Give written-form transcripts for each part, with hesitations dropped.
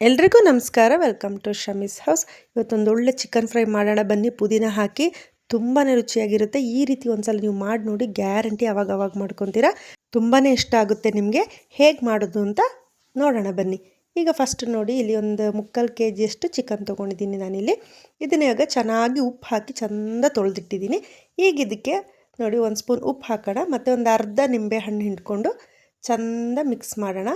ಎಲ್ರಿಗೂ ನಮಸ್ಕಾರ. Welcome to Shami's house. ಇವತ್ತೊಂದು ಒಳ್ಳೆ ಚಿಕನ್ ಫ್ರೈ ಮಾಡೋಣ ಬನ್ನಿ. ಪುದೀನ ಹಾಕಿ ತುಂಬಾ ರುಚಿಯಾಗಿರುತ್ತೆ. ಈ ರೀತಿ ಒಂದ್ಸಲ ನೀವು ಮಾಡಿ ನೋಡಿ, ಗ್ಯಾರಂಟಿ ಅವಾಗ ಮಾಡ್ಕೊತೀರಾ. ತುಂಬಾ ಇಷ್ಟ ಆಗುತ್ತೆ ನಿಮಗೆ. ಹೇಗೆ ಮಾಡೋದು ಅಂತ ನೋಡೋಣ ಬನ್ನಿ. ಈಗ ಫಸ್ಟ್ ನೋಡಿ, ಇಲ್ಲಿ ಒಂದು 3/4 kg ಚಿಕನ್ ತೊಗೊಂಡಿದ್ದೀನಿ ನಾನಿಲ್ಲಿ. ಇದನ್ನ ಇವಾಗ ಚೆನ್ನಾಗಿ ಉಪ್ಪು ಹಾಕಿ ಚೆಂದ ತೊಳೆದಿಟ್ಟಿದ್ದೀನಿ. ಈಗ ಇದಕ್ಕೆ ನೋಡಿ 1 ಸ್ಪೂನ್ ಉಪ್ಪು ಹಾಕೋಣ, ಮತ್ತು ಒಂದು ಅರ್ಧ ನಿಂಬೆ ಹಣ್ಣು ಹಿಂಡ್ಕೊಂಡು ಚೆಂದ ಮಿಕ್ಸ್ ಮಾಡೋಣ.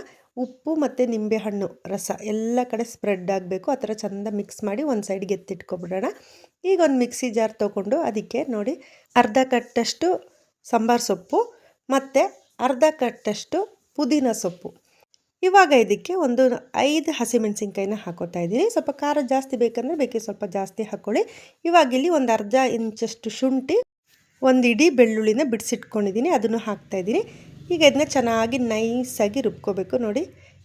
ಉಪ್ಪು ಮತ್ತು ನಿಂಬೆಹಣ್ಣು ರಸ ಎಲ್ಲ ಕಡೆ ಸ್ಪ್ರೆಡ್ ಆಗಬೇಕು. ಆ ಥರ ಚೆಂದ ಮಿಕ್ಸ್ ಮಾಡಿ ಒಂದು ಸೈಡ್ಗೆ ಎತ್ತಿಟ್ಕೊಬಿಡೋಣ. ಈಗ ಒಂದು ಮಿಕ್ಸಿ ಜಾರ್ ತೊಗೊಂಡು ಅದಕ್ಕೆ ನೋಡಿ ಅರ್ಧ ಕಟ್ಟಷ್ಟು ಸಾಂಬಾರು ಸೊಪ್ಪು ಮತ್ತು ಅರ್ಧ ಕಟ್ಟಷ್ಟು ಪುದೀನ ಸೊಪ್ಪು. ಇವಾಗ ಇದಕ್ಕೆ ಒಂದು 5 ಹಸಿಮೆಣಸಿನ್ಕಾಯಿನ ಹಾಕೋತಾ ಇದ್ದೀನಿ. ಸ್ವಲ್ಪ ಖಾರ ಜಾಸ್ತಿ ಬೇಕಂದರೆ ಬೇಕೇ ಸ್ವಲ್ಪ ಜಾಸ್ತಿ ಹಾಕ್ಕೊಳ್ಳಿ. ಇವಾಗ ಇಲ್ಲಿ ಒಂದು ಅರ್ಧ ಇಂಚಷ್ಟು ಶುಂಠಿ, ಒಂದು ಇಡೀ ಬೆಳ್ಳುಳ್ಳಿನ ಬಿಡಿಸಿಟ್ಕೊಂಡಿದ್ದೀನಿ, ಅದನ್ನು ಹಾಕ್ತಾಯಿದ್ದೀನಿ. ಈಗ ಇದನ್ನ ಚೆನ್ನಾಗಿ ನೈಸಾಗಿ ರುಬ್ಕೋಬೇಕು. ನೋಡಿ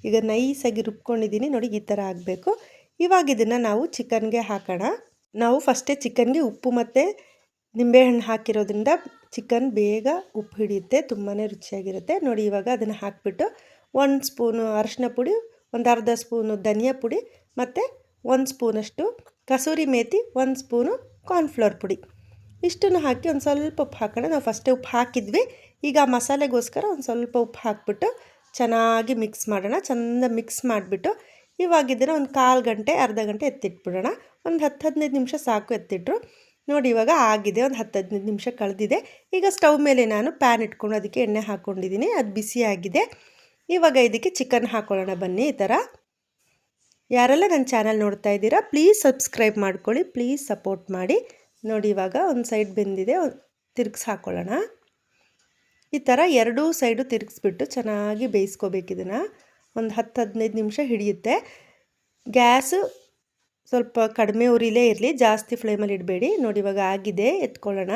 ಈಗ ನೈಸಾಗಿ ರುಬ್ಕೊಂಡಿದ್ದೀನಿ. ನೋಡಿ ಈ ಥರ ಆಗಬೇಕು. ಇವಾಗ ಇದನ್ನು ನಾವು ಚಿಕನ್ಗೆ ಹಾಕೋಣ. ನಾವು ಫಸ್ಟೇ ಚಿಕನ್ಗೆ ಉಪ್ಪು ಮತ್ತು ನಿಂಬೆಹಣ್ಣು ಹಾಕಿರೋದ್ರಿಂದ ಚಿಕನ್ ಬೇಗ ಉಪ್ಪು ಹಿಡಿಯುತ್ತೆ, ತುಂಬಾ ರುಚಿಯಾಗಿರುತ್ತೆ. ನೋಡಿ ಇವಾಗ ಅದನ್ನು ಹಾಕಿಬಿಟ್ಟು 1 ಸ್ಪೂನು ಅರಿಶಿನ ಪುಡಿ, ಒಂದು ಅರ್ಧ ಸ್ಪೂನು ಧನಿಯಾ ಪುಡಿ ಮತ್ತು 1 ಸ್ಪೂನಷ್ಟು ಕಸೂರಿ ಮೇಥಿ, 1 ಸ್ಪೂನು ಕಾರ್ನ್ಫ್ಲವರ್ ಪುಡಿ, ಇಷ್ಟನ್ನು ಹಾಕಿ ಒಂದು ಸ್ವಲ್ಪ ಉಪ್ಪು ಹಾಕೋಣ. ನಾವು ಫಸ್ಟೇ ಉಪ್ಪು ಹಾಕಿದ್ವಿ. ಈಗ ಮಸಾಲೆಗೋಸ್ಕರ ಒಂದು ಸ್ವಲ್ಪ ಉಪ್ಪು ಹಾಕ್ಬಿಟ್ಟು ಚೆನ್ನಾಗಿ ಮಿಕ್ಸ್ ಮಾಡೋಣ. ಚೆಂದ ಮಿಕ್ಸ್ ಮಾಡಿಬಿಟ್ಟು ಇವಾಗ ಇದನ್ನು ಒಂದು 1/4 ಗಂಟೆ ಅರ್ಧ ಗಂಟೆ ಎತ್ತಿಟ್ಬಿಡೋಣ. ಒಂದು 10-15 ನಿಮಿಷ ಸಾಕು ಎತ್ತಿಟ್ರು. ನೋಡಿ ಇವಾಗ ಆಗಿದೆ, ಒಂದು 10-15 ನಿಮಿಷ ಕಳೆದಿದೆ. ಈಗ ಸ್ಟವ್ ಮೇಲೆ ನಾನು ಪ್ಯಾನ್ ಇಟ್ಕೊಂಡು ಅದಕ್ಕೆ ಎಣ್ಣೆ ಹಾಕ್ಕೊಂಡಿದ್ದೀನಿ, ಅದು ಬಿಸಿಯಾಗಿದೆ. ಇವಾಗ ಇದಕ್ಕೆ ಚಿಕನ್ ಹಾಕ್ಕೊಳ್ಳೋಣ ಬನ್ನಿ. ಈ ಥರ ಯಾರೆಲ್ಲ ನನ್ನ ಚಾನಲ್ ನೋಡ್ತಾ ಇದ್ದೀರಾ ಪ್ಲೀಸ್ ಸಬ್ಸ್ಕ್ರೈಬ್ ಮಾಡ್ಕೊಳ್ಳಿ, ಪ್ಲೀಸ್ ಸಪೋರ್ಟ್ ಮಾಡಿ. ನೋಡಿ ಇವಾಗ ಒಂದು ಸೈಡ್ ಬೆಂದಿದೆ, ತಿರುಗಿಸಿ ಹಾಕ್ಕೊಳ್ಳೋಣ. ಈ ಥರ ಎರಡೂ ಸೈಡು ತಿರುಗಿಸ್ಬಿಟ್ಟು ಚೆನ್ನಾಗಿ ಬೇಯಿಸ್ಕೋಬೇಕು. ಇದನ್ನು ಒಂದು 10-15 ನಿಮಿಷ ಹಿಡಿಯುತ್ತೆ. ಗ್ಯಾಸು ಸ್ವಲ್ಪ ಕಡಿಮೆ ಉರಿಲೇ ಇರಲಿ, ಜಾಸ್ತಿ ಫ್ಲೇಮಲ್ಲಿ ಇಡಬೇಡಿ. ನೋಡಿ ಇವಾಗ ಆಗಿದೆ, ಎತ್ಕೊಳ್ಳೋಣ.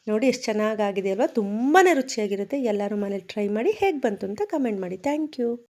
ನೋಡಿ ಎಷ್ಟು ಚೆನ್ನಾಗಾಗಿದೆ ಅಲ್ವಾ, ತುಂಬಾ ರುಚಿಯಾಗಿರುತ್ತೆ. ಎಲ್ಲರೂ ಮನೇಲಿ ಟ್ರೈ ಮಾಡಿ ಹೇಗೆ ಬಂತು ಅಂತ ಕಮೆಂಟ್ ಮಾಡಿ. Thank you.